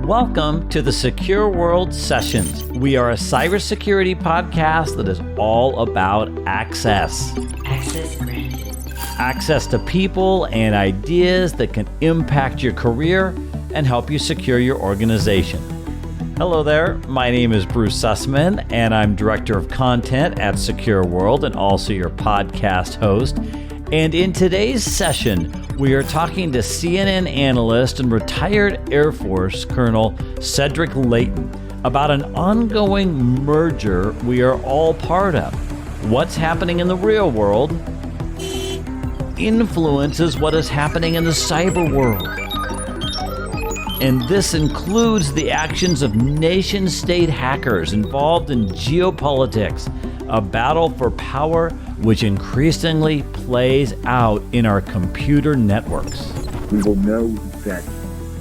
Welcome to the SecureWorld Sessions. We are a cybersecurity podcast that is all about access. Access granted. Access to people and ideas that can impact your career and help you secure your organization. Hello there, my name is Bruce Sussman, and I'm Director of Content at SecureWorld and also your podcast host. And in today's session, we are talking to CNN Analyst and retired Air Force Colonel Cedric Leighton about an ongoing merger we are all part of. What's happening in the real world influences what is happening in the cyber world. And this includes the actions of nation-state hackers involved in geopolitics, a battle for power which increasingly plays out in our computer networks. We will know that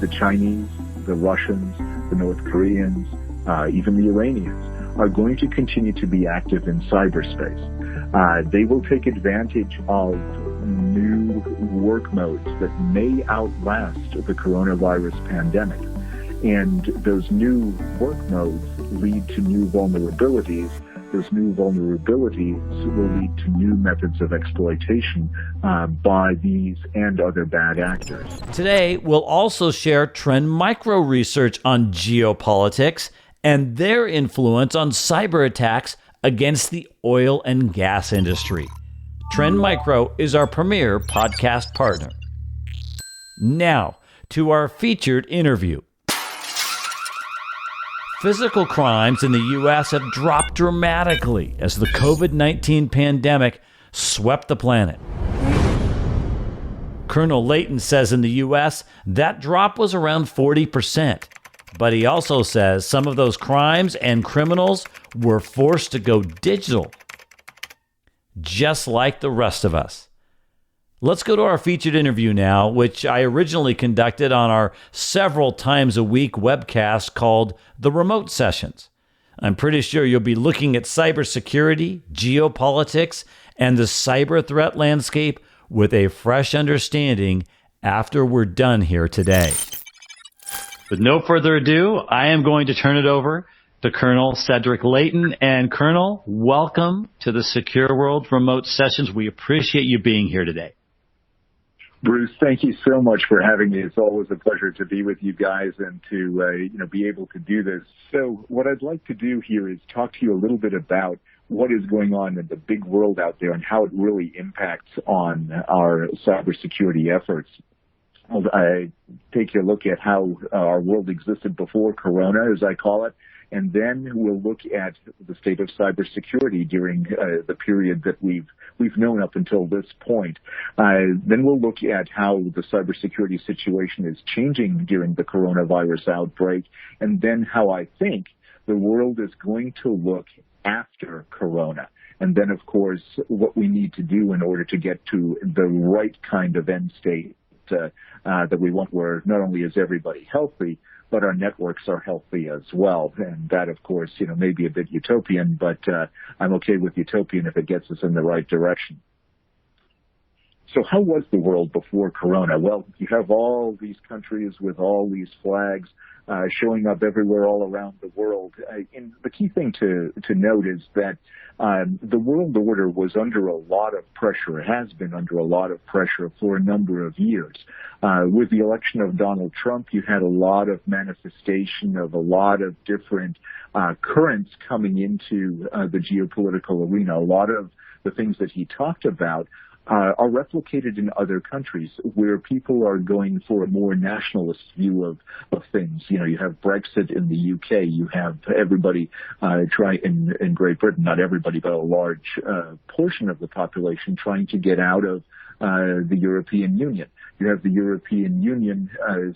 the Chinese, the Russians, the North Koreans, even the Iranians are going to continue to be active in cyberspace. They will take advantage of new work modes that may outlast the coronavirus pandemic. And those new work modes lead to new vulnerabilities. Those new vulnerabilities will lead to new methods of exploitation by these and other bad actors. Today, we'll also share Trend Micro research on geopolitics and their influence on cyber attacks against the oil and gas industry. Trend Micro is our premier podcast partner. Now, to our featured interview. Physical crimes in the U.S. have dropped dramatically as the COVID-19 pandemic swept the planet. Colonel Leighton says in the U.S. that drop was around 40%. But he also says some of those crimes and criminals were forced to go digital, just like the rest of us. Let's go to our featured interview now, which I originally conducted on our several times a week webcast called The Remote Sessions. I'm pretty sure you'll be looking at cybersecurity, geopolitics, and the cyber threat landscape with a fresh understanding after we're done here today. With no further ado, I am going to turn it over to Colonel Cedric Leighton. And Colonel, welcome to the SecureWorld Remote Sessions. We appreciate you being here today. Bruce, thank you so much for having me. It's always a pleasure to be with you guys and to be able to do this. So what I'd like to do here is talk to you a little bit about what is going on in the big world out there and how it really impacts on our cybersecurity efforts. I take a look at how our world existed before Corona, as I call it, and then we'll look at the state of cybersecurity during the period that we've known up until this point. Then we'll look at how the cybersecurity situation is changing during the coronavirus outbreak, and then how I think the world is going to look after Corona. And then, of course, what we need to do in order to get to the right kind of end state that we want, where not only is everybody healthy, but our networks are healthy as well. And that, of course, may be a bit utopian, but I'm okay with utopian if it gets us in the right direction. So how was the world before Corona? Well, you have all these countries with all these flags showing up everywhere all around the world. And the key thing to note is that the world order was under a lot of pressure. It has been under a lot of pressure for a number of years. With the election of Donald Trump, you had a lot of manifestation of a lot of different currents coming into the geopolitical arena. A lot of the things that he talked about are replicated in other countries where people are going for a more nationalist view of things. You have Brexit in the UK. You have everybody in Great Britain, not everybody, but a large portion of the population trying to get out of the European Union. You have the European Union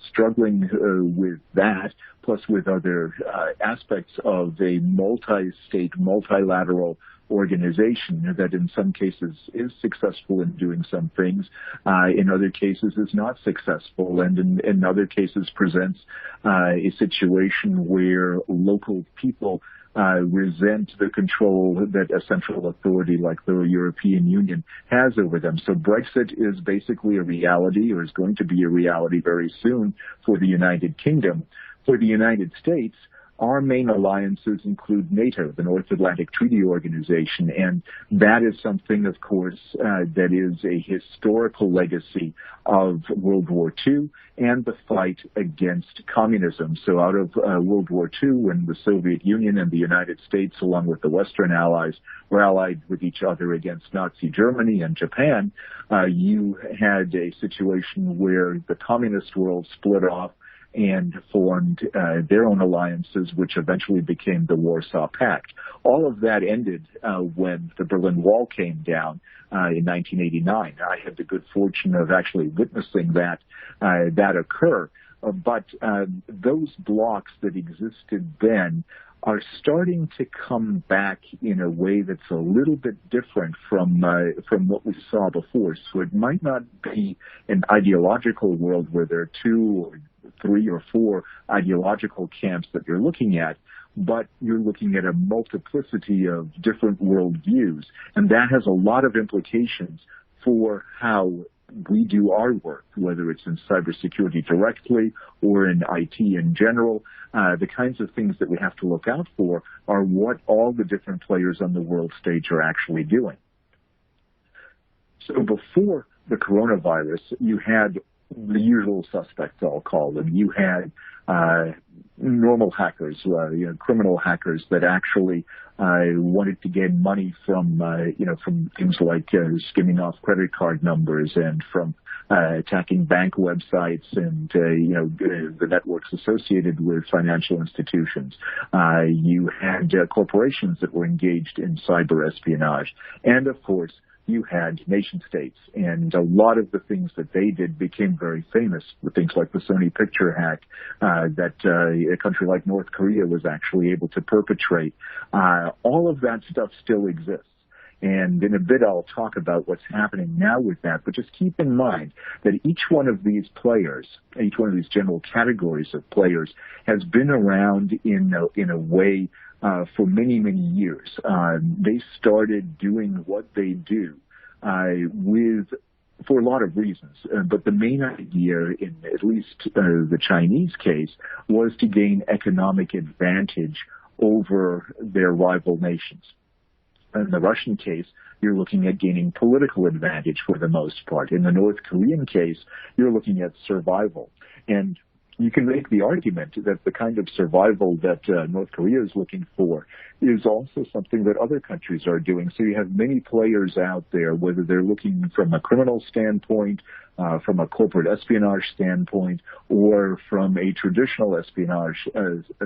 struggling with that, plus with other aspects of a multi-state, multilateral organization that in some cases is successful in doing some things, in other cases is not successful, and in other cases presents a situation where local people resent the control that a central authority like the European Union has over them. So Brexit is basically a reality, or is going to be a reality very soon for the United Kingdom. For the United States, our main alliances include NATO, the North Atlantic Treaty Organization, and that is something, of course, that is a historical legacy of World War II and the fight against communism. So out of World War II, when the Soviet Union and the United States, along with the Western allies, were allied with each other against Nazi Germany and Japan, you had a situation where the communist world split off and formed their own alliances, which eventually became the Warsaw Pact. All of that ended when the Berlin Wall came down in 1989. I had the good fortune of actually witnessing that occur. But those blocks that existed then are starting to come back in a way that's a little bit different from what we saw before. So it might not be an ideological world where there are two or three or four ideological camps that you're looking at, but you're looking at a multiplicity of different worldviews. And that has a lot of implications for how we do our work, whether it's in cybersecurity directly or in IT in general. The kinds of things that we have to look out for are what all the different players on the world stage are actually doing. So before the coronavirus, you had the usual suspects, I'll call them. You had normal hackers, criminal hackers that actually wanted to gain money from things like skimming off credit card numbers and from attacking bank websites and the networks associated with financial institutions. You had corporations that were engaged in cyber espionage, and of course, you had nation states, and a lot of the things that they did became very famous, with things like the Sony picture hack that a country like North Korea was actually able to perpetrate. All of that stuff still exists. And in a bit, I'll talk about what's happening now with that. But just keep in mind that each one of these players, each one of these general categories of players, has been around in a way for many, many years. They started doing what they do for a lot of reasons. But the main idea, in at least the Chinese case, was to gain economic advantage over their rival nations. In the Russian case, you're looking at gaining political advantage for the most part. In the North Korean case, you're looking at survival. And you can make the argument that the kind of survival that North Korea is looking for is also something that other countries are doing. So you have many players out there, whether they're looking from a criminal standpoint, from a corporate espionage standpoint, or from a traditional espionage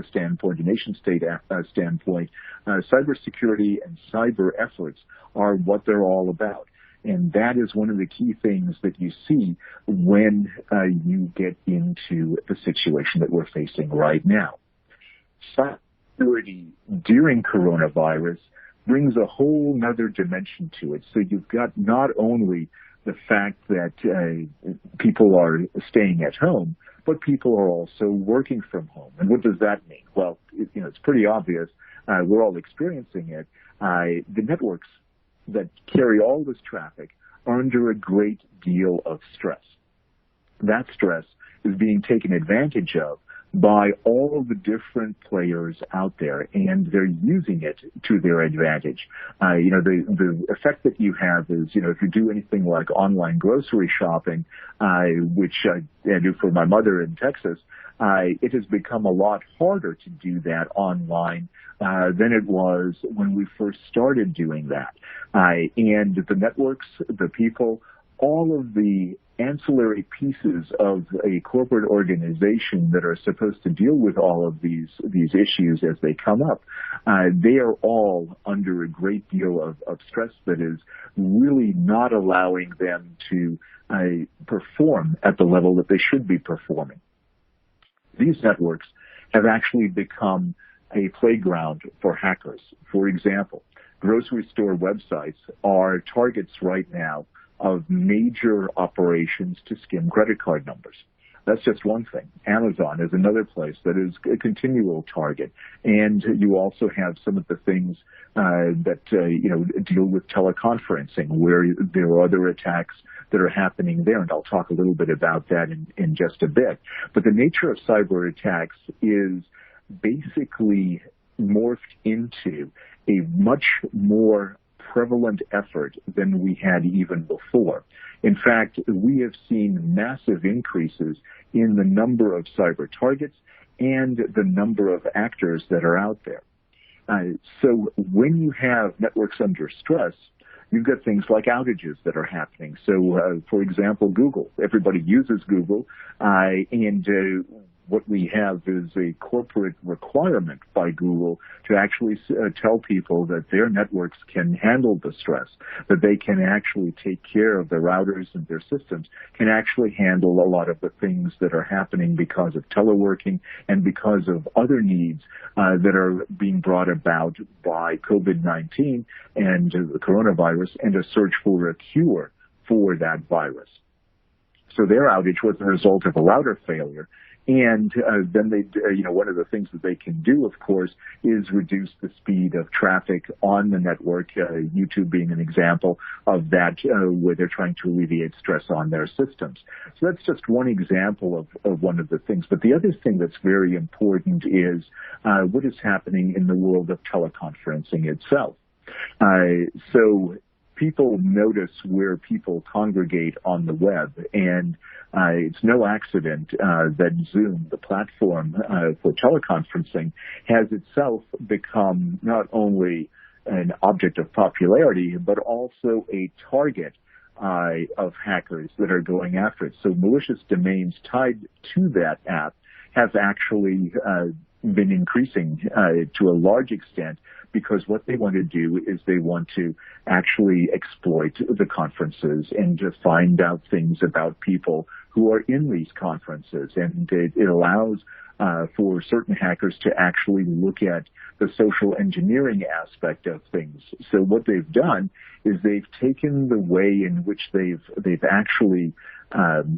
standpoint, a nation-state standpoint. Cybersecurity and cyber efforts are what they're all about. And that is one of the key things that you see when you get into the situation that we're facing right now. Cybersecurity during coronavirus brings a whole nother dimension to it. So you've got not only the fact that people are staying at home, but people are also working from home. And what does that mean? Well, it's pretty obvious. We're all experiencing it. The networks that carry all this traffic are under a great deal of stress. That stress is being taken advantage of by all of the different players out there, and they're using it to their advantage. The effect that you have is, if you do anything like online grocery shopping, which I do for my mother in Texas, it has become a lot harder to do that online than it was when we first started doing that. And the networks, the people, all of the ancillary pieces of a corporate organization that are supposed to deal with all of these issues as they come up, they are all under a great deal of stress that is really not allowing them to perform at the level that they should be performing. These networks have actually become a playground for hackers. For example, grocery store websites are targets right now of major operations to skim credit card numbers. That's just one thing. Amazon is another place that is a continual target. And you also have some of the things that deal with teleconferencing, where there are other attacks that are happening there, and I'll talk a little bit about that in just a bit. But the nature of cyber attacks is basically morphed into a much more prevalent effort than we had even before. In fact, we have seen massive increases in the number of cyber targets and the number of actors that are out there. So when you have networks under stress, you've got things like outages that are happening. So, for example, Google. Everybody uses Google, and what we have is a corporate requirement by Google to actually tell people that their networks can handle the stress, that they can actually take care of their routers and their systems, can actually handle a lot of the things that are happening because of teleworking and because of other needs that are being brought about by COVID-19 and the coronavirus and a search for a cure for that virus. So their outage was the result of a router failure. And then one of the things that they can do, of course, is reduce the speed of traffic on the network, YouTube being an example of that, where they're trying to alleviate stress on their systems. So that's just one example of one of the things. But the other thing that's very important is what is happening in the world of teleconferencing itself. So people notice where people congregate on the web, and it's no accident that Zoom, the platform for teleconferencing, has itself become not only an object of popularity, but also a target of hackers that are going after it. So malicious domains tied to that app have actually been increasing to a large extent, because what they want to do is they want to actually exploit the conferences and to find out things about people who are in these conferences. And it allows for certain hackers to actually look at the social engineering aspect of things. So what they've done is they've taken the way in which they've actually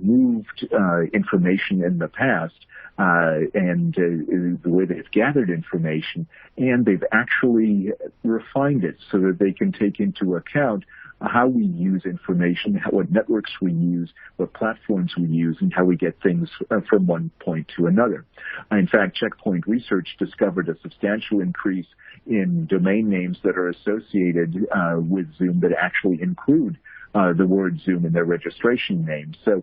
moved information in the past, and the way they've gathered information, and they've actually refined it so that they can take into account how we use information, what networks we use, what platforms we use, and how we get things from one point to another. In fact, Checkpoint Research discovered a substantial increase in domain names that are associated with Zoom that actually include the word Zoom in their registration name. So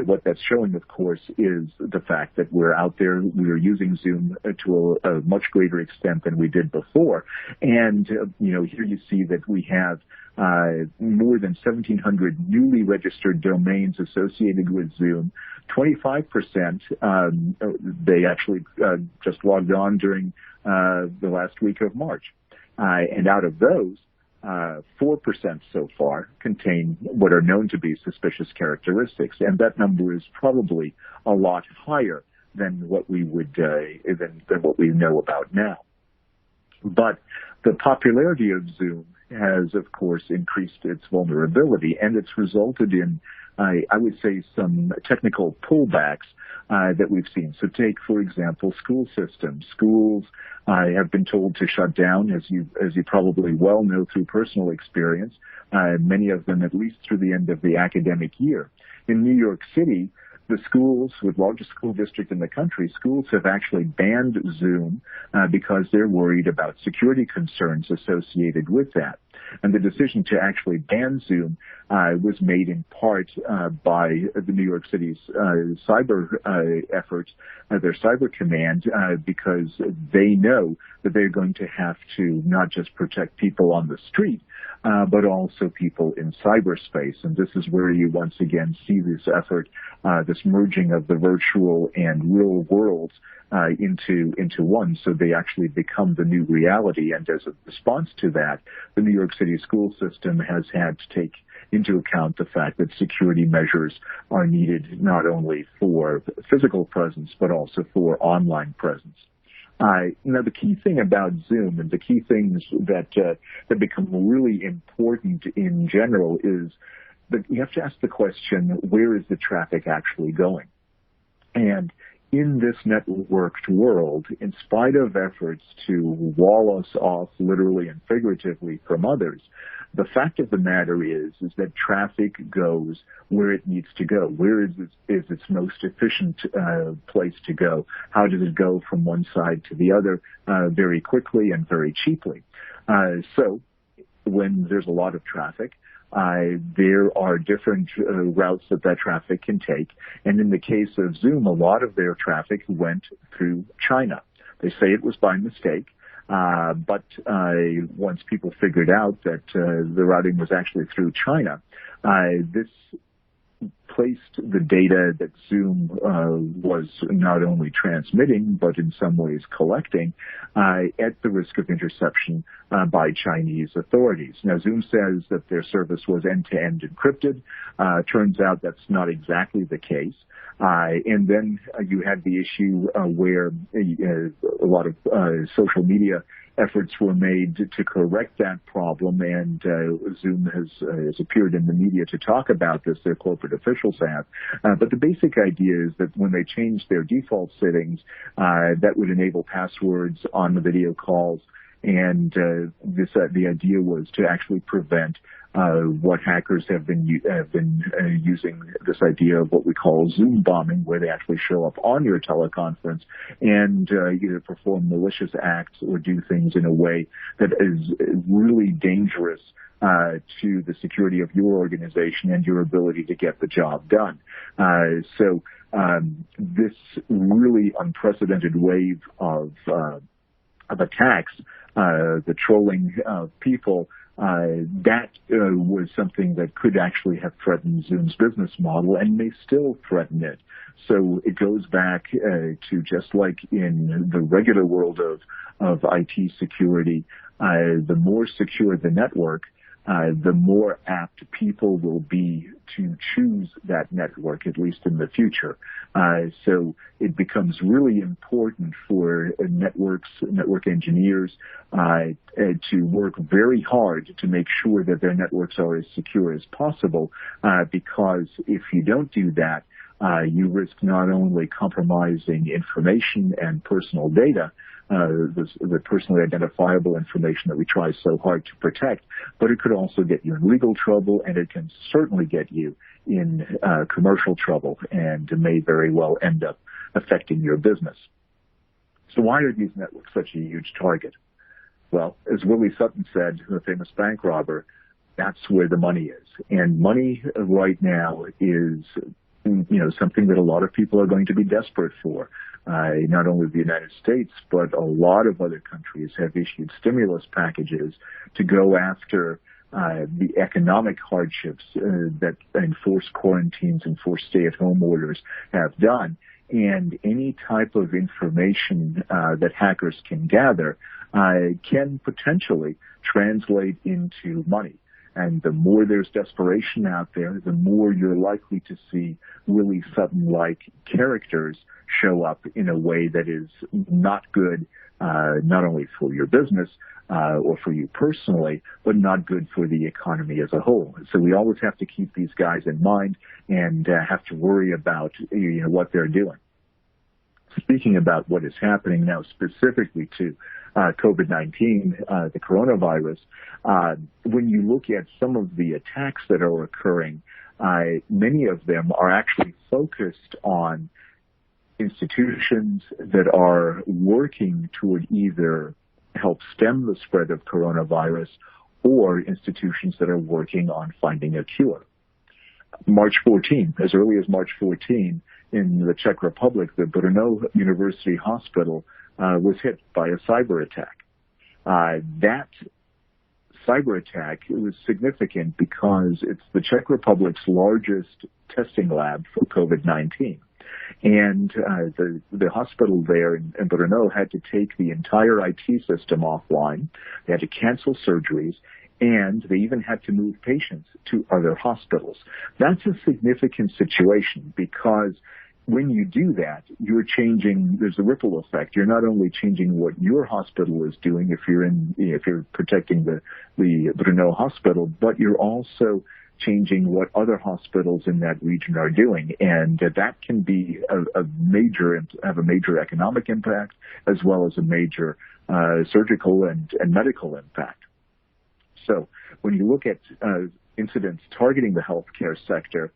what that's showing, of course, is the fact that we're out there, we are using Zoom to a much greater extent than we did before. And, here you see that we have more than 1,700 newly registered domains associated with Zoom. 25%, they actually just logged on during the last week of March. And out of those, 4% so far contain what are known to be suspicious characteristics, and that number is probably a lot higher than what we would than what we know about now. But the popularity of Zoom has, of course, increased its vulnerability, and it's resulted in, I would say, some technical pullbacks that we've seen. So take, for example, school systems. Schools have been told to shut down, as you probably well know through personal experience, many of them at least through the end of the academic year. In New York City, the schools, with largest school district in the country, schools have actually banned Zoom because they're worried about security concerns associated with that. And the decision to actually ban Zoom was made in part by the New York City's cyber efforts, their cyber command, because they know that they're going to have to not just protect people on the street, but also people in cyberspace. And this is where you once again see this effort, this merging of the virtual and real worlds into one, so they actually become the new reality. And as a response to that, the New York City school system has had to take into account the fact that security measures are needed not only for physical presence, but also for online presence. Now, the key thing about Zoom and the key things that become really important in general is that you have to ask the question, where is the traffic actually going? And in this networked world, in spite of efforts to wall us off literally and figuratively from others, the fact of the matter is that traffic goes where it needs to go. Where is its most efficient place to go? How does it go from one side to the other very quickly and very cheaply? So when there's a lot of traffic, there are different routes that traffic can take. And in the case of Zoom, a lot of their traffic went through China. They say it was by mistake. But once people figured out that the routing was actually through China, this placed the data that Zoom was not only transmitting, but in some ways collecting, at the risk of interception by Chinese authorities. Now, Zoom says that their service was end-to-end encrypted. Turns out that's not exactly the case. And then you had the issue where a lot of social media efforts were made to correct that problem, and Zoom has appeared in the media to talk about this. Their corporate officials have. But the basic idea is that when they changed their default settings, that would enable passwords on the video calls, and the idea was to actually prevent what hackers have been using, this idea of what we call Zoom bombing, where they actually show up on your teleconference and either perform malicious acts or do things in a way that is really dangerous to the security of your organization and your ability to get the job done. So this really unprecedented wave of attacks, the trolling of people, that was something that could actually have threatened Zoom's business model and may still threaten it. So it goes back to just like in the regular world of IT security, the more secure the network, the more apt people will be to choose that network, at least in the future. So it becomes really important for network engineers to work very hard to make sure that their networks are as secure as possible, because if you don't do that, you risk not only compromising information and personal data, the personally identifiable information that we try so hard to protect, but it could also get you in legal trouble, and it can certainly get you in commercial trouble, and may very well end up affecting your business. So why are these networks such a huge target? Well, as Willie Sutton said, the famous bank robber, that's where the money is. And money right now is something that a lot of people are going to be desperate for. Not only the United States, but a lot of other countries have issued stimulus packages to go after the economic hardships that enforced quarantines and forced stay-at-home orders have done. And any type of information that hackers can gather can potentially translate into money. And the more there's desperation out there, the more you're likely to see Willie Sutton-like characters show up in a way that is not good, not only for your business or for you personally, but not good for the economy as a whole. So we always have to keep these guys in mind and have to worry about what they're doing. Speaking about what is happening now specifically to COVID-19, the coronavirus, when you look at some of the attacks that are occurring, many of them are actually focused on institutions that are working toward either help stem the spread of coronavirus or institutions that are working on finding a cure. March 14, as early as March 14, in the Czech Republic, the Brno University Hospital was hit by a cyber attack. That cyber attack was significant because it's the Czech Republic's largest testing lab for COVID-19. And the hospital there in Brno had to take the entire IT system offline. They had to cancel surgeries, and they even had to move patients to other hospitals. That's a significant situation because when you do that, you're changing, there's a ripple effect. You're not only changing what your hospital is doing if you're protecting the Brno hospital, but you're also changing what other hospitals in that region are doing, and that can be have a major economic impact as well as a major surgical and medical impact. So when you look at incidents targeting the healthcare sector,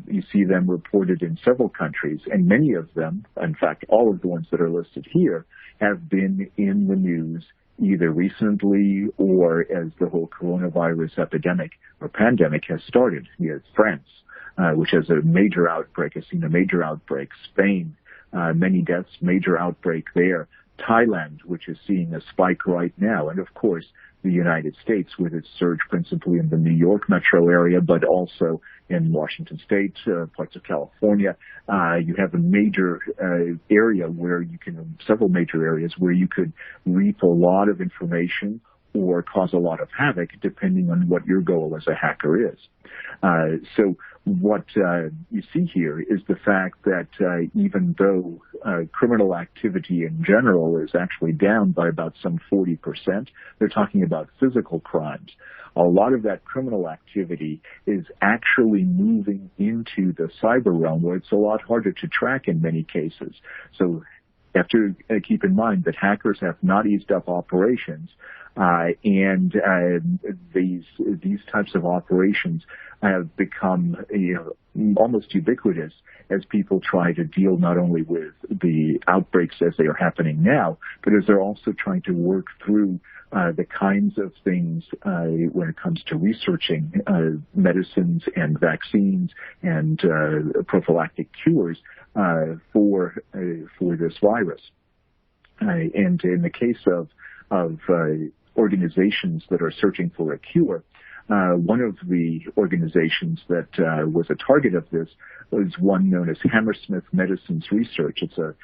you see them reported in several countries, and many of them, in fact, all of the ones that are listed here, have been in the news either recently or as the whole coronavirus epidemic or pandemic has started. You have France, which has a major outbreak, has seen a major outbreak. Spain, many deaths, major outbreak there. Thailand, which is seeing a spike right now. And of course, the United States with its surge principally in the New York metro area, but also in Washington State, parts of California. You have a major area where several major areas where you could reap a lot of information or cause a lot of havoc depending on what your goal as a hacker is. So what you see here is the fact that even though criminal activity in general is actually down by about some 40%, they're talking about physical crimes. A lot of that criminal activity is actually moving into the cyber realm where it's a lot harder to track in many cases. So you have to keep in mind that hackers have not eased up operations, and these types of operations have become almost ubiquitous as people try to deal not only with the outbreaks as they are happening now, but as they're also trying to work through the kinds of things when it comes to researching medicines and vaccines and prophylactic cures for this virus. And in the case of organizations that are searching for a cure, one of the organizations that was a target of this was one known as Hammersmith Medicines Research. It's a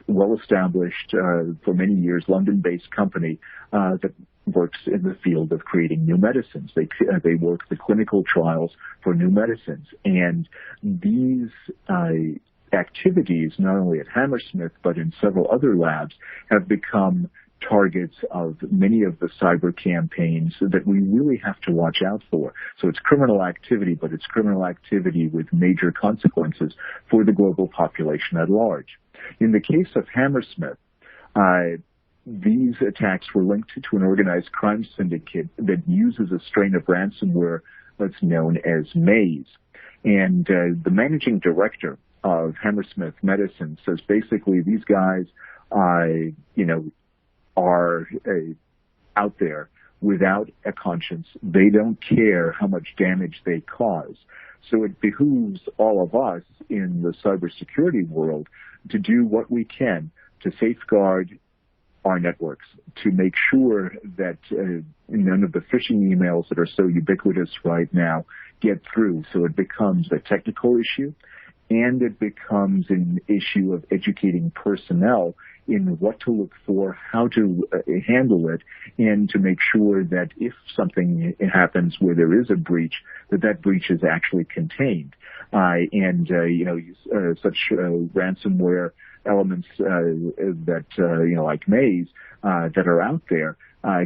well-established, for many years, London-based company that works in the field of creating new medicines. They work the clinical trials for new medicines. And these activities, not only at Hammersmith, but in several other labs, have become targets of many of the cyber campaigns that we really have to watch out for. So it's criminal activity, but it's criminal activity with major consequences for the global population at large. In the case of Hammersmith, these attacks were linked to an organized crime syndicate that uses a strain of ransomware that's known as Maze. And the managing director of Hammersmith Medicine says basically these guys, are out there without a conscience. They don't care how much damage they cause. So it behooves all of us in the cybersecurity world to do what we can to safeguard our networks, to make sure that none of the phishing emails that are so ubiquitous right now get through. So it becomes a technical issue, and it becomes an issue of educating personnel in what to look for, how to handle it, and to make sure that if something happens where there is a breach, that breach is actually contained. Such ransomware elements that like Maze that are out there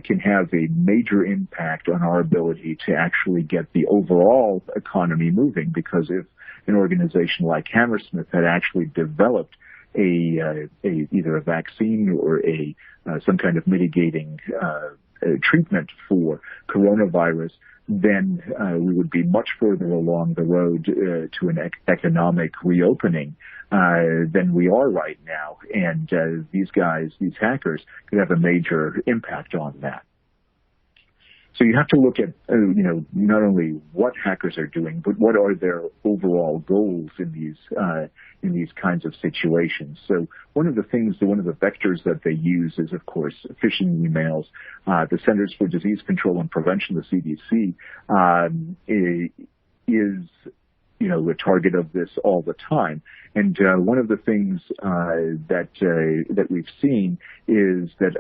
can have a major impact on our ability to actually get the overall economy moving. Because if an organization like Hammersmith had actually developed either a vaccine or some kind of mitigating treatment for coronavirus, then we would be much further along the road to an economic reopening than we are right now. And these hackers, could have a major impact on that. So you have to look at, not only what hackers are doing, but what are their overall goals in these kinds of situations. So one of the vectors that they use is, of course, phishing emails. The Centers for Disease Control and Prevention, the CDC, is a target of this all the time. And one of the things that we've seen is that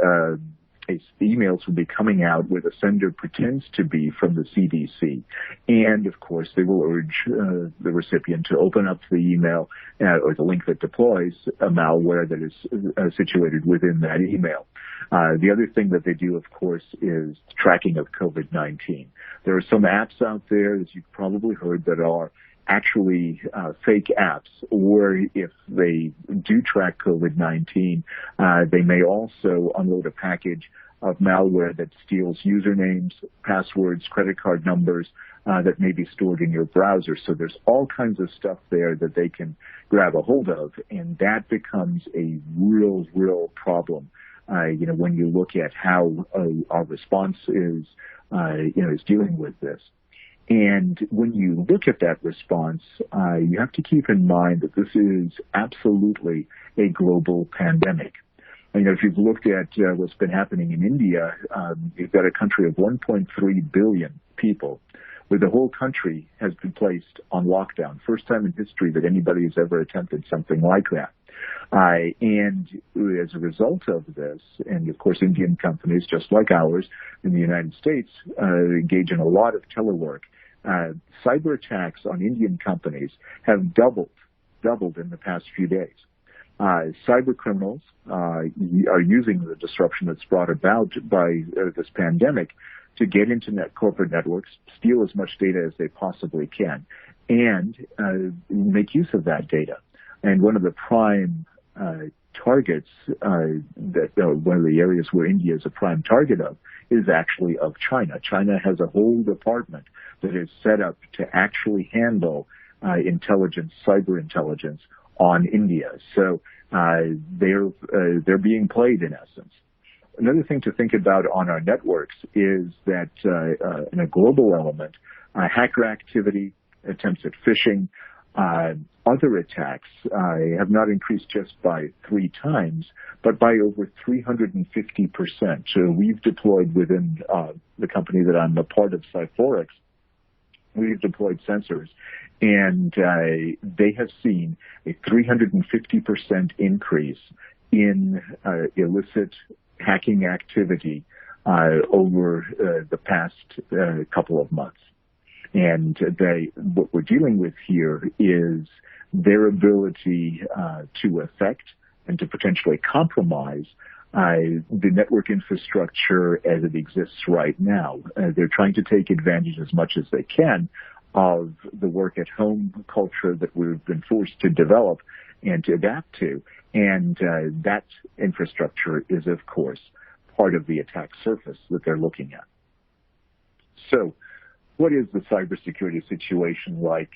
emails will be coming out where the sender pretends to be from the CDC. And, of course, they will urge the recipient to open up the email or the link that deploys a malware that is situated within that email. The other thing that they do, of course, is tracking of COVID-19. There are some apps out there, as you've probably heard, that are actually fake apps, or if they do track COVID-19, they may also unload a package of malware that steals usernames, passwords, credit card numbers that may be stored in your browser. So there's all kinds of stuff there that they can grab a hold of, and that becomes a real problem. When you look at how our response is dealing with this. And when you look at that response, you have to keep in mind that this is absolutely a global pandemic. If you've looked at what's been happening in India, you've got a country of 1.3 billion people, where the whole country has been placed on lockdown. First time in history that anybody has ever attempted something like that. And as a result of this, and of course Indian companies, just like ours in the United States, engage in a lot of telework. Cyber attacks on Indian companies have doubled in the past few days. Cyber criminals are using the disruption that's brought about by this pandemic to get into corporate networks, steal as much data as they possibly can, and make use of that data. And one of the prime targets, one of the areas where India is a prime target of, is actually of China. China has a whole department that is set up to actually handle cyber intelligence on India. So they're being played in essence. Another thing to think about on our networks is that in a global element, hacker activity, attempts at phishing, other attacks have not increased just by 3 times, but by over 350%. So we've deployed within the company that I'm a part of, Cyforex, we've deployed sensors, and they have seen a 350% increase in illicit hacking activity over the past couple of months. And what we're dealing with here is their ability to affect and to potentially compromise the network infrastructure as it exists right now. They're trying to take advantage as much as they can of the work-at-home culture that we've been forced to develop and to adapt to. And that infrastructure is, of course, part of the attack surface that they're looking at. So what is the cybersecurity situation like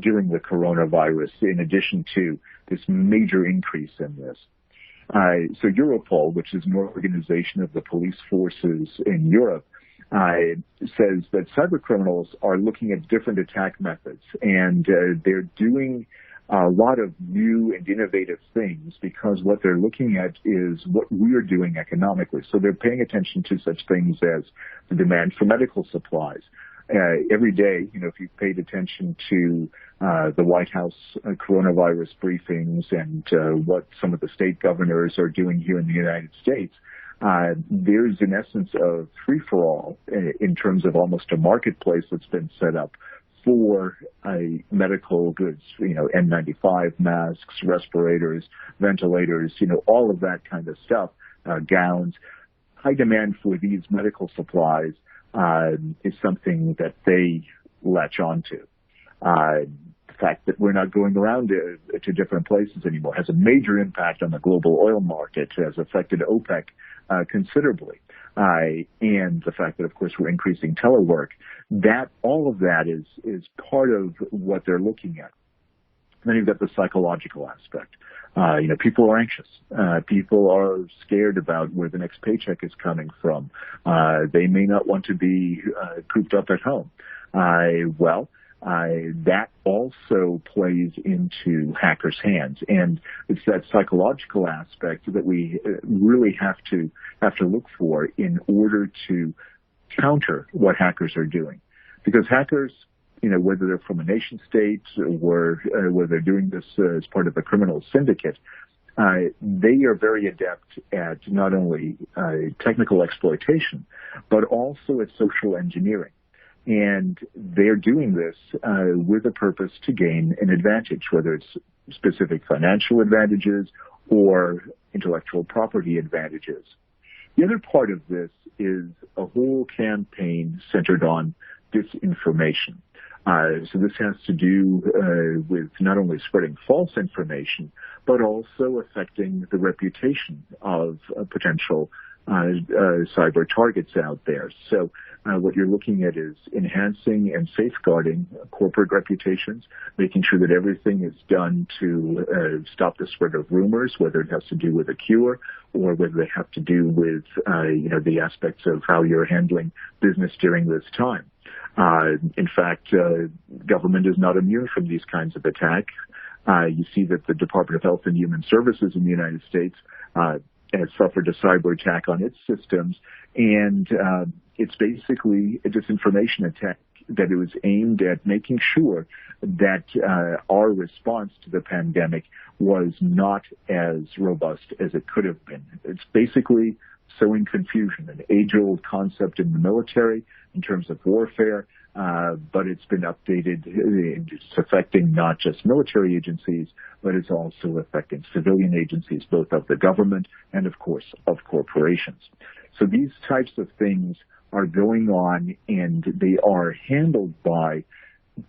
during the coronavirus, in addition to this major increase in this? So Europol, which is an organization of the police forces in Europe, says that cyber criminals are looking at different attack methods, and they're doing a lot of new and innovative things because what they're looking at is what we're doing economically. So they're paying attention to such things as the demand for medical supplies. Every day, if you've paid attention to the White House coronavirus briefings and what some of the state governors are doing here in the United States, there's in essence a free-for-all in terms of almost a marketplace that's been set up for medical goods, N95 masks, respirators, ventilators, all of that kind of stuff, gowns. High demand for these medical supplies is something that they latch onto. The fact that we're not going around to different places anymore has a major impact on the global oil market, has affected OPEC considerably. And the fact that, of course, we're increasing telework, all of that is part of what they're looking at. And then you've got the psychological aspect. People are anxious. People are scared about where the next paycheck is coming from. They may not want to be cooped up at home. That also plays into hackers' hands, and it's that psychological aspect that we really have to look for in order to counter what hackers are doing, because hackers, whether they're from a nation state or whether they're doing this as part of a criminal syndicate, they are very adept at not only technical exploitation, but also at social engineering. And they're doing this with a purpose to gain an advantage, whether it's specific financial advantages or intellectual property advantages. The other part of this is a whole campaign centered on disinformation. So this has to do with not only spreading false information, but also affecting the reputation of potential cyber targets out there. So what you're looking at is enhancing and safeguarding corporate reputations, making sure that everything is done to stop the spread of rumors, whether it has to do with a cure or whether they have to do with the aspects of how you're handling business during this time. In fact, government is not immune from these kinds of attacks. You see that the Department of Health and Human Services in the United States has suffered a cyber attack on its systems, and it's basically a disinformation attack that it was aimed at making sure that our response to the pandemic was not as robust as it could have been. It's basically sowing confusion, an age-old concept in the military in terms of warfare, but it's been updated. It's affecting not just military agencies, but it's also affecting civilian agencies, both of the government and, of course, of corporations. So these types of things are going on, and they are handled by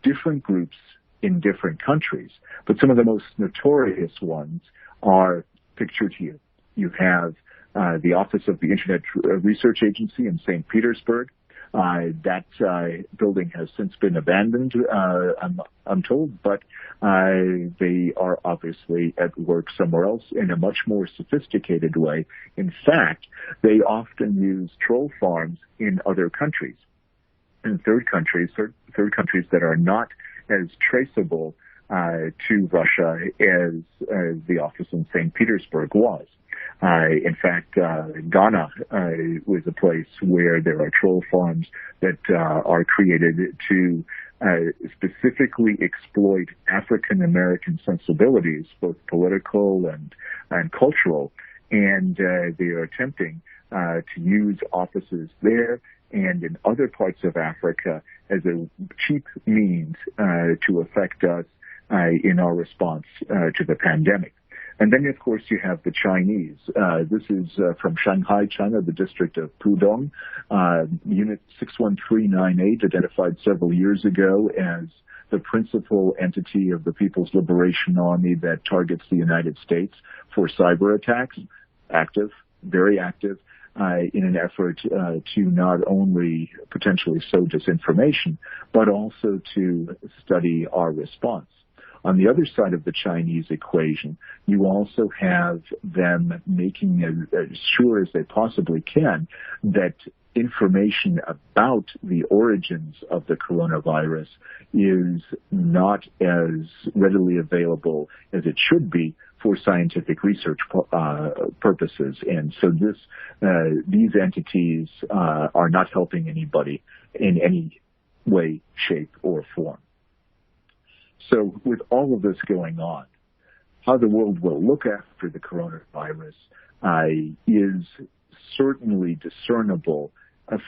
different groups in different countries. But some of the most notorious ones are pictured here. You have the Office of the Internet Research Agency in St. Petersburg. That building has since been abandoned, I'm told, but they are obviously at work somewhere else in a much more sophisticated way. In fact, they often use troll farms in other countries, in third countries that are not as traceable to Russia as the office in St. Petersburg was. In fact, Ghana was a place where there are troll farms that are created to specifically exploit African American sensibilities, both political and cultural, and they are attempting to use offices there and in other parts of Africa as a cheap means to affect us in our response to the pandemic. And then, of course, you have the Chinese. This is from Shanghai, China, the district of Pudong. Unit 61398, identified several years ago as the principal entity of the People's Liberation Army that targets the United States for cyber attacks. Active, very active, in an effort to not only potentially sow disinformation, but also to study our response. On the other side of the Chinese equation, you also have them making as sure as they possibly can that information about the origins of the coronavirus is not as readily available as it should be for scientific research purposes. And so these entities are not helping anybody in any way, shape, or form. So with all of this going on, how the world will look after the coronavirus is certainly discernible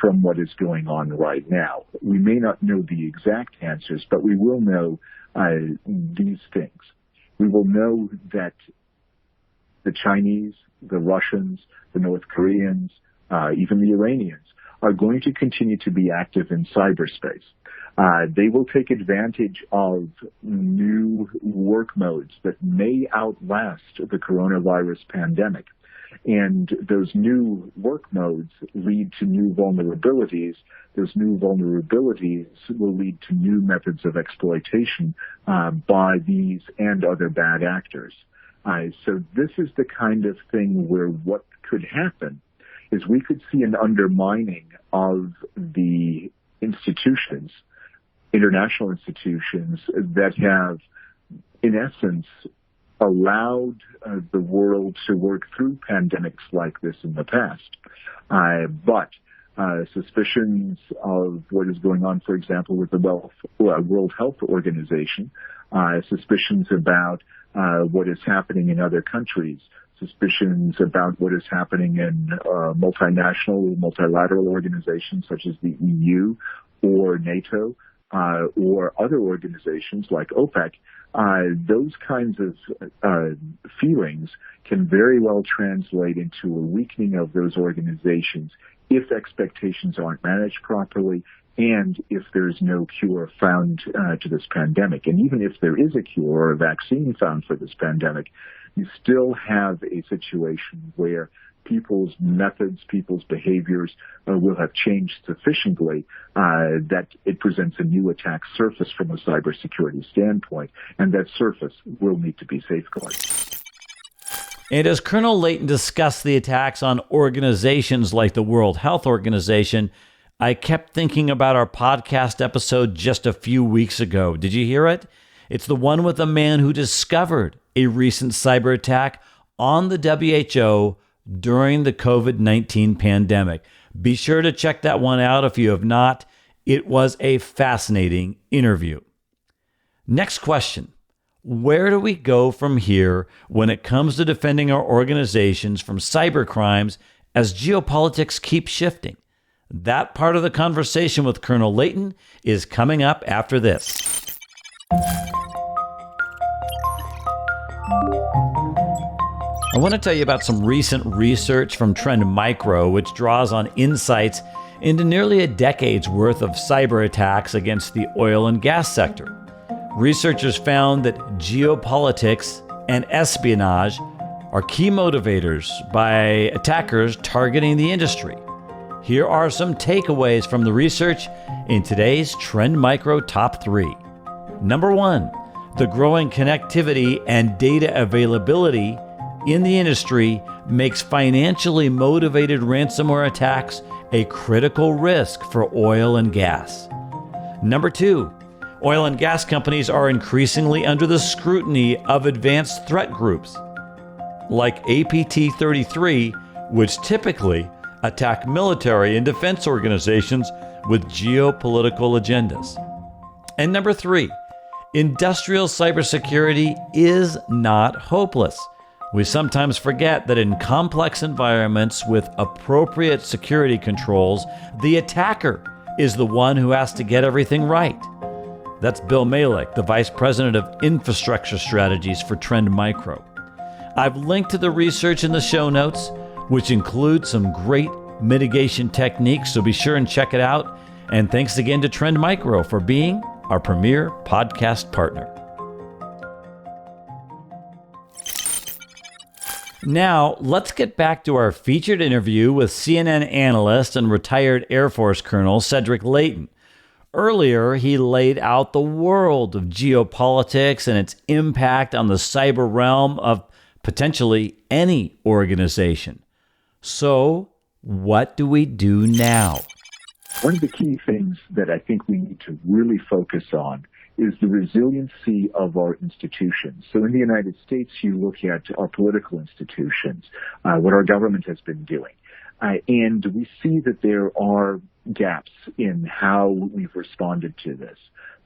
from what is going on right now. We may not know the exact answers, but we will know these things. We will know that the Chinese, the Russians, the North Koreans, even the Iranians are going to continue to be active in cyberspace. They will take advantage of new work modes that may outlast the coronavirus pandemic. And those new work modes lead to new vulnerabilities. Those new vulnerabilities will lead to new methods of exploitation by these and other bad actors. So this is the kind of thing where what could happen is we could see an undermining of the institutions, international institutions that have, in essence, allowed the world to work through pandemics like this in the past. But suspicions of what is going on, for example, with the World Health Organization, suspicions about what is happening in other countries, suspicions about what is happening in multinational, multilateral organizations such as the EU or NATO, or other organizations like OPEC, those kinds of feelings can very well translate into a weakening of those organizations if expectations aren't managed properly and if there's no cure found to this pandemic. And even if there is a cure or a vaccine found for this pandemic, you still have a situation where people's methods, people's behaviors will have changed sufficiently that it presents a new attack surface from a cybersecurity standpoint, and that surface will need to be safeguarded. And as Colonel Leighton discussed the attacks on organizations like the World Health Organization, I kept thinking about our podcast episode just a few weeks ago. Did you hear it? It's the one with a man who discovered a recent cyber attack on the WHO during the COVID-19 pandemic. Be sure to check that one out if you have not. It was a fascinating interview. Next question. Where do we go from here when it comes to defending our organizations from cyber crimes as geopolitics keep shifting? That part of the conversation with Colonel Leighton is coming up after this. I want to tell you about some recent research from Trend Micro, which draws on insights into nearly a decade's worth of cyber attacks against the oil and gas sector. Researchers found that geopolitics and espionage are key motivators by attackers targeting the industry. Here are some takeaways from the research in today's Trend Micro Top 3. Number 1, the growing connectivity and data availability in the industry makes financially motivated ransomware attacks a critical risk for oil and gas. Number 2, oil and gas companies are increasingly under the scrutiny of advanced threat groups like APT-33, which typically attack military and defense organizations with geopolitical agendas. And number 3, industrial cybersecurity is not hopeless. We sometimes forget that in complex environments with appropriate security controls, the attacker is the one who has to get everything right. That's Bill Malik, the Vice President of Infrastructure Strategies for Trend Micro. I've linked to the research in the show notes, which include some great mitigation techniques, so be sure and check it out. And thanks again to Trend Micro for being our premier podcast partner. Now, let's get back to our featured interview with CNN analyst and retired Air Force Colonel Cedric Leighton. Earlier, he laid out the world of geopolitics and its impact on the cyber realm of potentially any organization. So, what do we do now? One of the key things that I think we need to really focus on is the resiliency of our institutions. So in the United States, you look at our political institutions, what our government has been doing. And we see that there are gaps in how we've responded to this.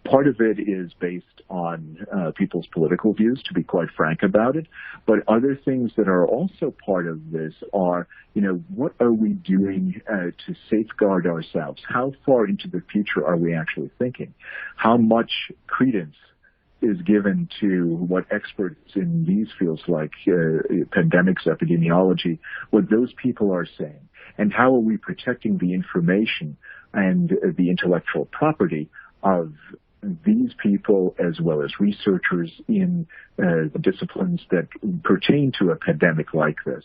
Part of it is based on people's political views, to be quite frank about it. But other things that are also part of this are, what are we doing to safeguard ourselves? How far into the future are we actually thinking? How much credence is given to what experts in these fields like pandemics, epidemiology, what those people are saying? And how are we protecting the information and the intellectual property of these people, as well as researchers in disciplines that pertain to a pandemic like this?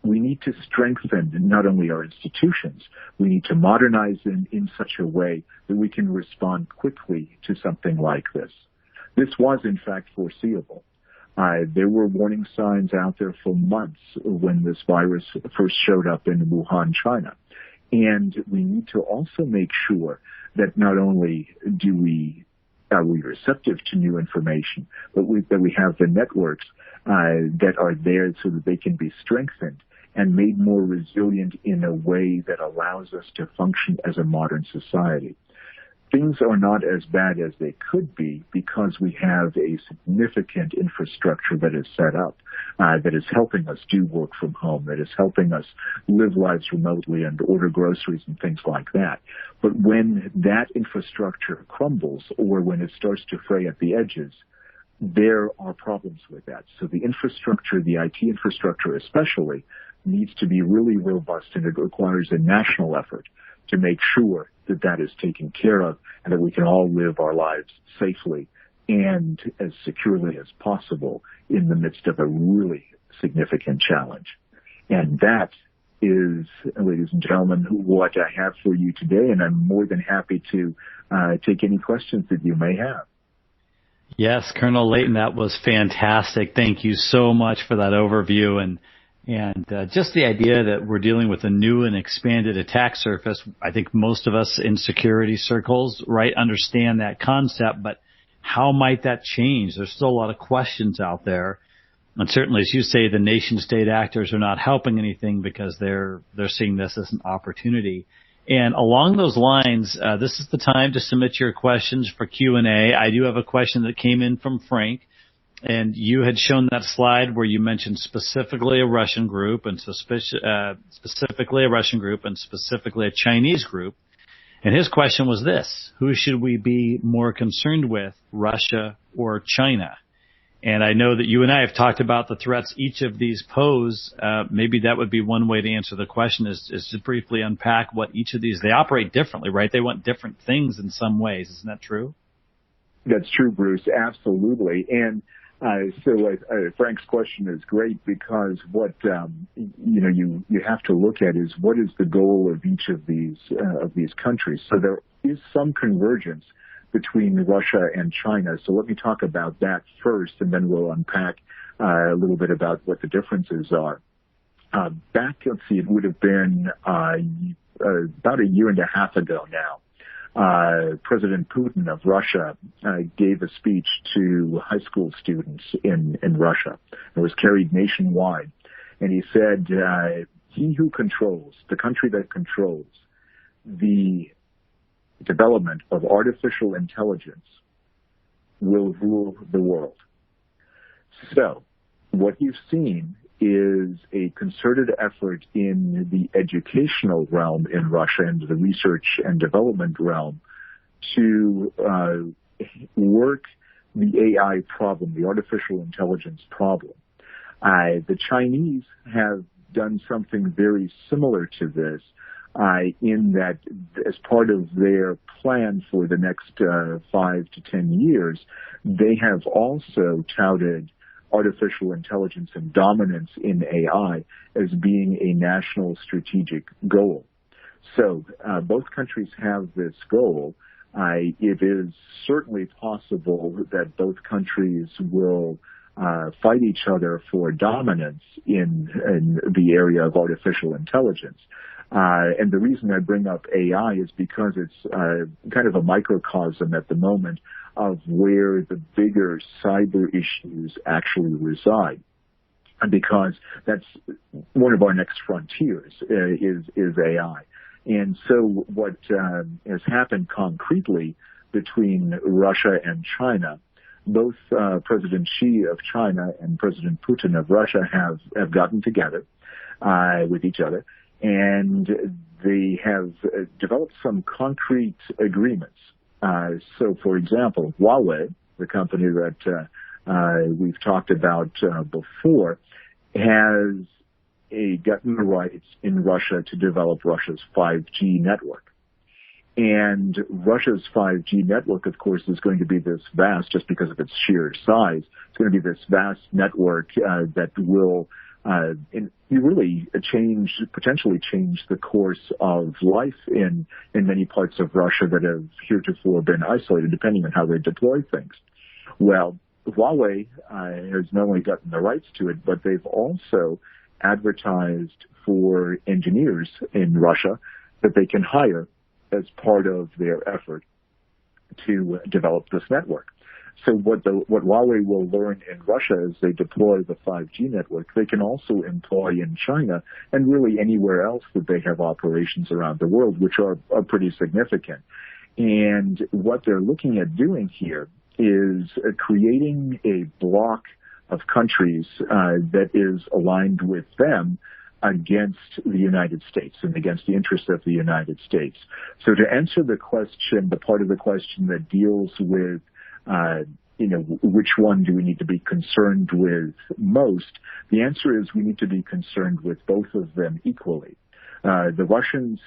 We need to strengthen not only our institutions, we need to modernize them in such a way that we can respond quickly to something like this. This was, in fact, foreseeable. There were warning signs out there for months when this virus first showed up in Wuhan, China. And we need to also make sure that not only are we receptive to new information, but that we have the networks that are there so that they can be strengthened and made more resilient in a way that allows us to function as a modern society. things are not as bad as they could be because we have a significant infrastructure that is set up, that is helping us do work from home, that is helping us live lives remotely and order groceries and things like that. But when that infrastructure crumbles or when it starts to fray at the edges, there are problems with that. So the infrastructure, the IT infrastructure especially, needs to be really robust, and it requires a national effort to make sure that that is taken care of and that we can all live our lives safely and as securely as possible in the midst of a really significant challenge. And that is, ladies and gentlemen, what I have for you today, and I'm more than happy to take any questions that you may have. Yes, Colonel Leighton, that was fantastic. Thank you so much for that overview. And just the idea that we're dealing with a new and expanded attack surface, I think most of us in security circles, right, understand that concept, but how might that change? There's still a lot of questions out there. And certainly, as you say, the nation-state actors are not helping anything because they're seeing this as an opportunity. And along those lines, this is the time to submit your questions for Q&A. I do have a question that came in from Frank. And you had shown that slide where you mentioned specifically a Russian group and specifically a Chinese group. And his question was this: who should we be more concerned with, Russia or China? And I know that you and I have talked about the threats each of these pose. Maybe that would be one way to answer the question is to briefly unpack what each of these, they operate differently, right? They want different things in some ways. Isn't that true? That's true, Bruce. Absolutely. And Frank's question is great because what you have to look at is what is the goal of each of these countries. So there is some convergence between Russia and China. So let me talk about that first, and then we'll unpack a little bit about what the differences are. It would have been about a year and a half ago now. President Putin of Russia gave a speech to high school students in Russia. It was carried nationwide. And he said, he who controls, the country that controls the development of artificial intelligence will rule the world. So what you've seen is a concerted effort in the educational realm in Russia and the research and development realm to work the AI problem, the artificial intelligence problem. The Chinese have done something very similar to this in that as part of their plan for the next 5 to 10 years, they have also touted artificial intelligence and dominance in AI as being a national strategic goal. So both countries have this goal. It is certainly possible that both countries will fight each other for dominance in the area of artificial intelligence. And the reason I bring up AI is because it's kind of a microcosm at the moment of where the bigger cyber issues actually reside. And because that's one of our next frontiers is AI. And so what has happened concretely between Russia and China, both President Xi of China and President Putin of Russia have gotten together with each other, and they have developed some concrete agreements. So, for example, Huawei, the company that we've talked about before, has gotten the rights in Russia to develop Russia's 5G network. And Russia's 5G network, of course, is going to be this vast, just because of its sheer size, it's going to be this vast network that will really potentially change the course of life in many parts of Russia that have heretofore been isolated, depending on how they deploy things. Well, Huawei has not only gotten the rights to it, but they've also advertised for engineers in Russia that they can hire as part of their effort to develop this network. So what Huawei will learn in Russia as they deploy the 5G network, they can also employ in China and really anywhere else that they have operations around the world, which are pretty significant. And what they're looking at doing here is creating a bloc of countries that is aligned with them against the United States and against the interests of the United States. So to answer the question, the part of the question that deals with, which one do we need to be concerned with most, the answer is we need to be concerned with both of them equally. The Russians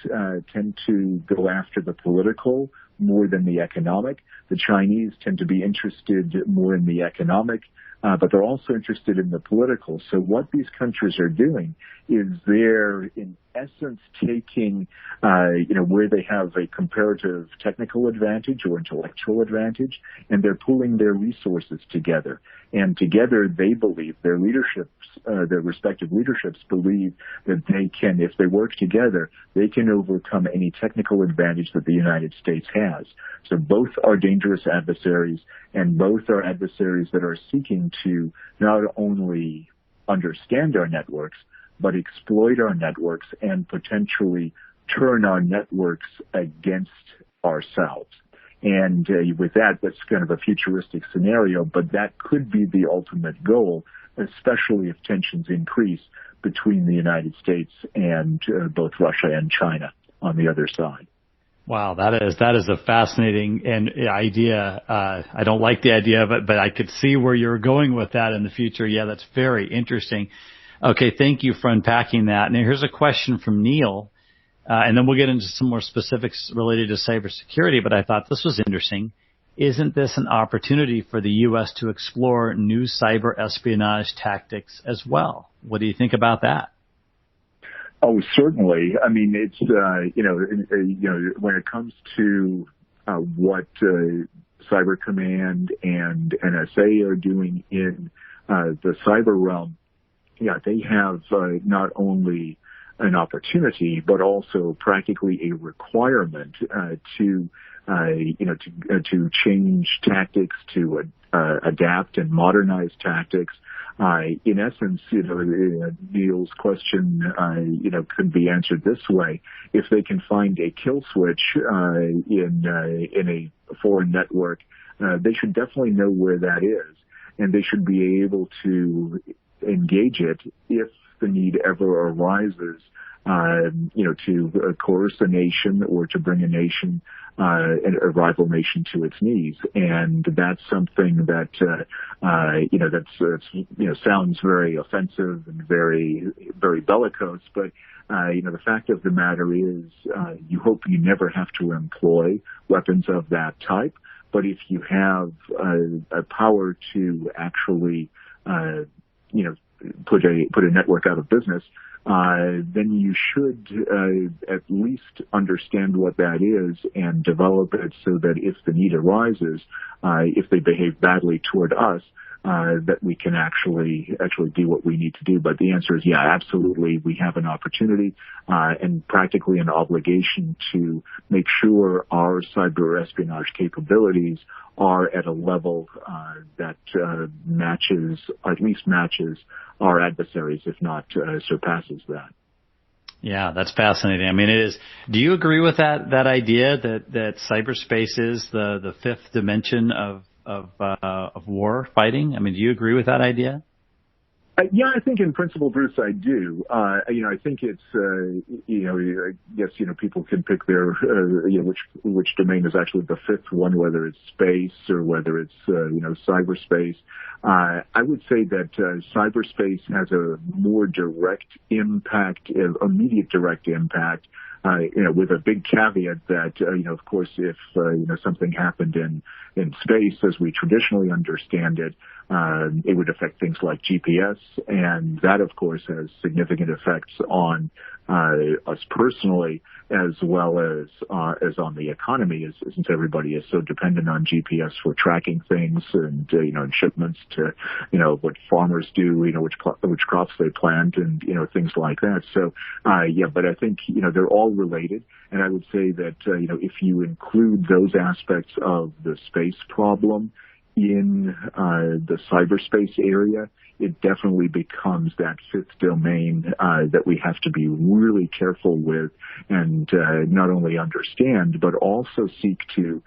tend to go after the political more than the economic. The Chinese tend to be interested more in the economic, but they're also interested in the political. So what these countries are doing is they're, in essence, taking, where they have a comparative technical advantage or intellectual advantage, and they're pulling their resources together. And together, they believe, their respective leaderships believe that they can, if they work together, they can overcome any technical advantage that the United States has. So both are dangerous adversaries, and both are adversaries that are seeking to not only understand our networks, but exploit our networks and potentially turn our networks against ourselves. And with that, that's kind of a futuristic scenario, but that could be the ultimate goal, especially if tensions increase between the United States and both Russia and China on the other side. Wow, that is a fascinating idea. I don't like the idea of it, but I could see where you're going with that in the future. Yeah, that's very interesting. Okay, thank you for unpacking that. Now, here's a question from Neil, and then we'll get into some more specifics related to cybersecurity, but I thought this was interesting. Isn't this an opportunity for the U.S. to explore new cyber espionage tactics as well? What do you think about that? Oh, certainly. I mean, it's, when it comes to what Cyber Command and NSA are doing in the cyber realm, yeah, they have not only an opportunity, but also practically a requirement to change tactics, to adapt and modernize tactics. In essence, Neil's question, could be answered this way: if they can find a kill switch in a foreign network, they should definitely know where that is, and they should be able to engage it if the need ever arises, to coerce a nation or to bring a nation, a rival nation to its knees. And that's something that, sounds very offensive and very, very bellicose. But, the fact of the matter is, you hope you never have to employ weapons of that type. But if you have a power to actually, put a network out of business, then you should at least understand what that is and develop it so that if the need arises, if they behave badly toward us, that we can actually do what we need to do. But the answer is, yeah, absolutely. We have an opportunity and practically an obligation to make sure our cyber espionage capabilities are at a level that at least matches our adversaries, if not surpasses that. Yeah, that's fascinating. I mean, it is. Do you agree with that idea that cyberspace is the fifth dimension of war fighting? I mean, do you agree with that idea? Yeah, I think in principle, Bruce, I do. I think it's, I guess, people can pick their, which domain is actually the fifth one, whether it's space or whether it's, cyberspace. I would say that cyberspace has a more direct impact, immediate direct impact, with a big caveat that, of course, if, something happened in space as we traditionally understand it, it would affect things like GPS, and that, of course, has significant effects on us personally as well as on the economy, since everybody is so dependent on GPS for tracking things and and shipments to what farmers do, which crops they plant and things like that. So but I think they're all related, and I would say that if you include those aspects of the space problem in the cyberspace area, it definitely becomes that fifth domain that we have to be really careful with and not only understand, but also seek to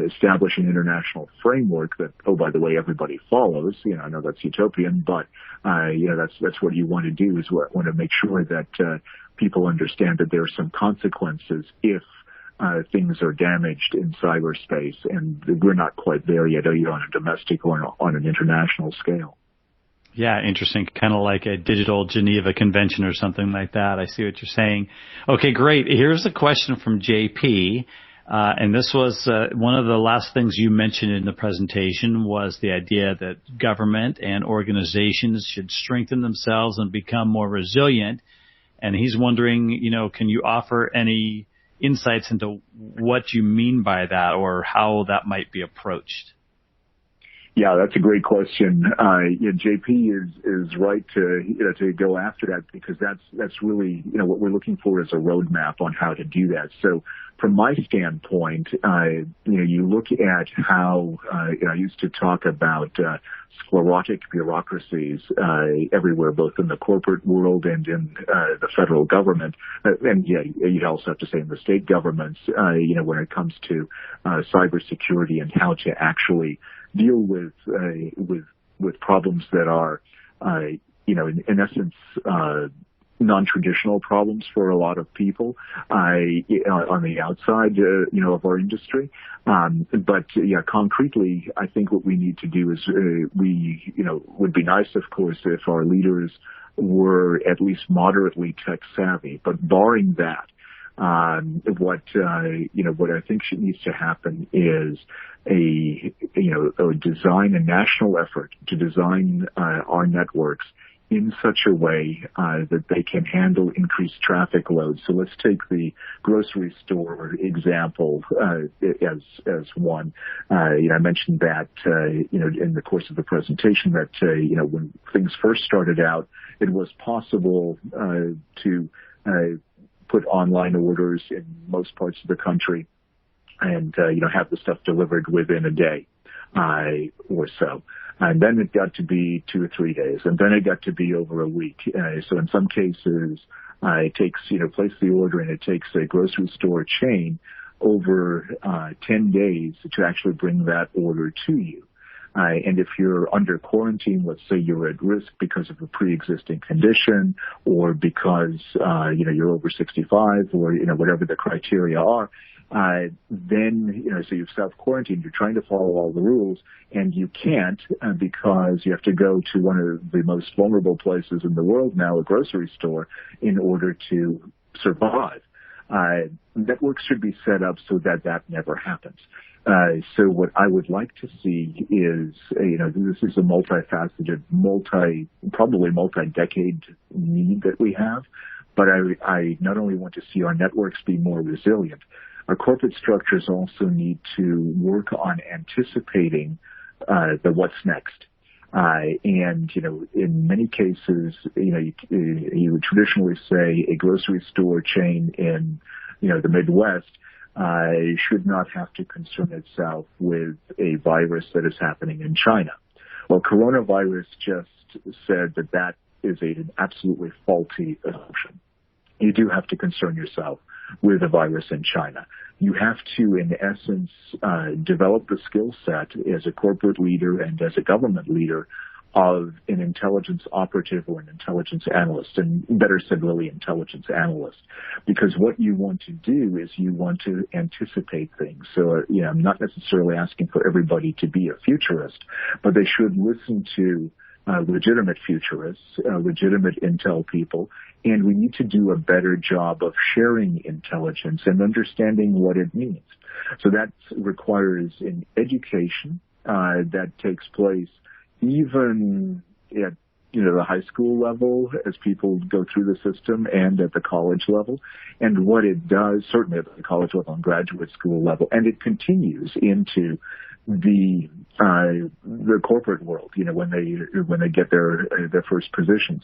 establish an international framework that, oh, by the way, everybody follows. I know that's utopian, but that's what you want to do, is want to make sure that people understand that there are some consequences if things are damaged in cyberspace, and we're not quite there yet, either on a domestic or on an international scale. Yeah, interesting. Kind of like a digital Geneva Convention or something like that. I see what you're saying. Okay, great. Here's a question from JP. And this was one of the last things you mentioned in the presentation, was the idea that government and organizations should strengthen themselves and become more resilient. And he's wondering, can you offer any insights into what you mean by that, or how that might be approached? Yeah, that's a great question. JP is right to go after that, because that's really, what we're looking for is a roadmap on how to do that. So from my standpoint, you look at how, I used to talk about sclerotic bureaucracies everywhere, both in the corporate world and in the federal government. And yeah, you'd also have to say in the state governments, when it comes to cybersecurity and how to actually deal with problems that are, in essence, non-traditional problems for a lot of people on the outside, of our industry. But concretely, I think what we need to do is would be nice, of course, if our leaders were at least moderately tech savvy. But barring that, what I think needs to happen is a national effort to design our networks in such a way that they can handle increased traffic loads. So let's take the grocery store example as one. I mentioned that in the course of the presentation that when things first started out, it was possible to put online orders in most parts of the country and have the stuff delivered within a day or so. And then it got to be 2 or 3 days, and then it got to be over a week. So in some cases, it takes, place the order, and it takes a grocery store chain over 10 days to actually bring that order to you. And if you're under quarantine, let's say you're at risk because of a pre-existing condition, or because you're over 65, or whatever the criteria are, then so you've self-quarantined. You're trying to follow all the rules, and you can't because you have to go to one of the most vulnerable places in the world now, a grocery store, in order to survive. Networks should be set up so that never happens. So what I would like to see is, this is a multifaceted, probably multi-decade need that we have, but I not only want to see our networks be more resilient, our corporate structures also need to work on anticipating the what's next. And, in many cases, you would traditionally say a grocery store chain in, the Midwest should not have to concern itself with a virus that is happening in China. Well, coronavirus just said that is an absolutely faulty assumption. You do have to concern yourself with a virus in China. You have to, in essence, develop the skill set as a corporate leader and as a government leader of an intelligence operative or an intelligence analyst, and better said, really, intelligence analyst. Because what you want to do is you want to anticipate things. So, I'm not necessarily asking for everybody to be a futurist, but they should listen to legitimate futurists, legitimate intel people, and we need to do a better job of sharing intelligence and understanding what it means. So that requires an education that takes place even at the high school level as people go through the system, and at the college level, and what it does, certainly at the college level and graduate school level, and it continues into the corporate world, when they get their first positions,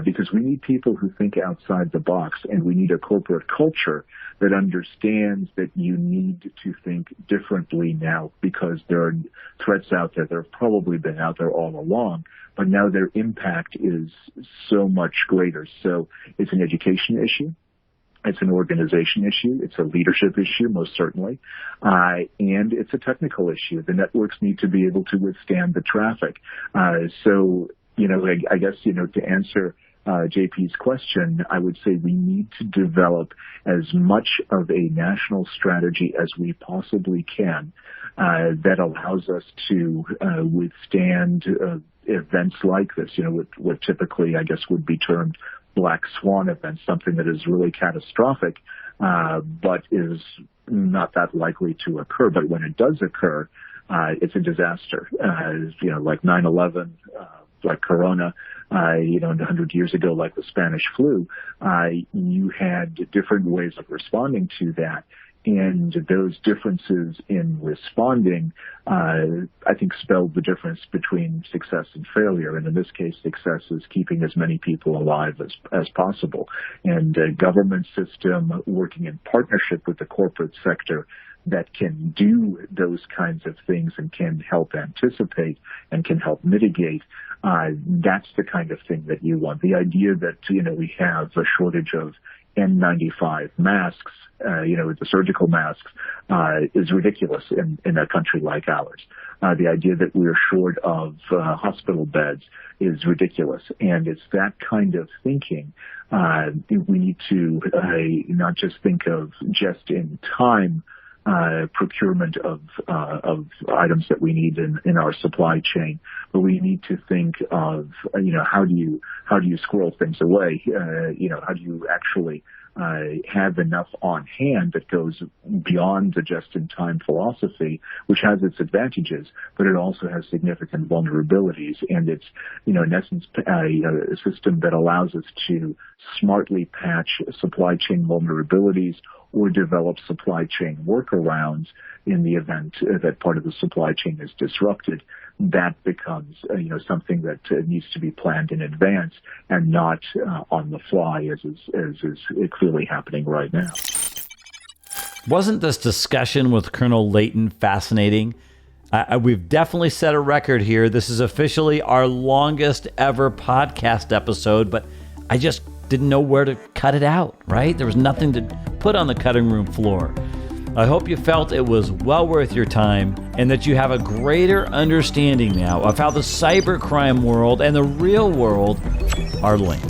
because we need people who think outside the box, and we need a corporate culture that understands that you need to think differently now because there are threats out there that have probably been out there all along, but now their impact is so much greater. So it's an education issue. It's an organization issue. It's a leadership issue, most certainly. And it's a technical issue. The networks need to be able to withstand the traffic. So, I guess, to answer JP's question, I would say we need to develop as much of a national strategy as we possibly can that allows us to withstand events like this, what typically, I guess, would be termed black swan events, something that is really catastrophic, but is not that likely to occur. But when it does occur, it's a disaster. Like 9/11, like Corona, and 100 years ago, like the Spanish flu, you had different ways of responding to that. And those differences in responding, I think, spelled the difference between success and failure. And in this case, success is keeping as many people alive as possible. And a government system working in partnership with the corporate sector that can do those kinds of things and can help anticipate and can help mitigate, that's the kind of thing that you want. The idea that, we have a shortage of N95 masks, the surgical masks, is ridiculous in a country like ours. The idea that we're short of hospital beds is ridiculous. And it's that kind of thinking. We need to not just think of just in time procurement of items that we need in our supply chain, but we need to think of how do you squirrel things away? How do you actually have enough on hand that goes beyond the just-in-time philosophy, which has its advantages, but it also has significant vulnerabilities. And it's, in essence, a system that allows us to smartly patch supply chain vulnerabilities or develop supply chain workarounds in the event that part of the supply chain is disrupted. That becomes, something that needs to be planned in advance and not on the fly, as is clearly happening right now. Wasn't this discussion with Colonel Leighton fascinating? We've definitely set a record here. This is officially our longest ever podcast episode, but I just didn't know where to cut it out, right? There was nothing to put on the cutting room floor. I hope you felt it was well worth your time and that you have a greater understanding now of how the cybercrime world and the real world are linked.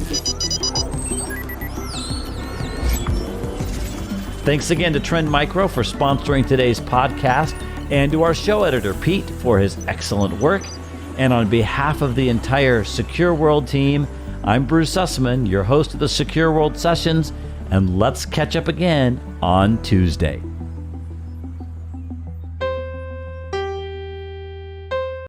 Thanks again to Trend Micro for sponsoring today's podcast and to our show editor, Pete, for his excellent work. And on behalf of the entire SecureWorld team, I'm Bruce Sussman, your host of the SecureWorld Sessions, and let's catch up again on Tuesday.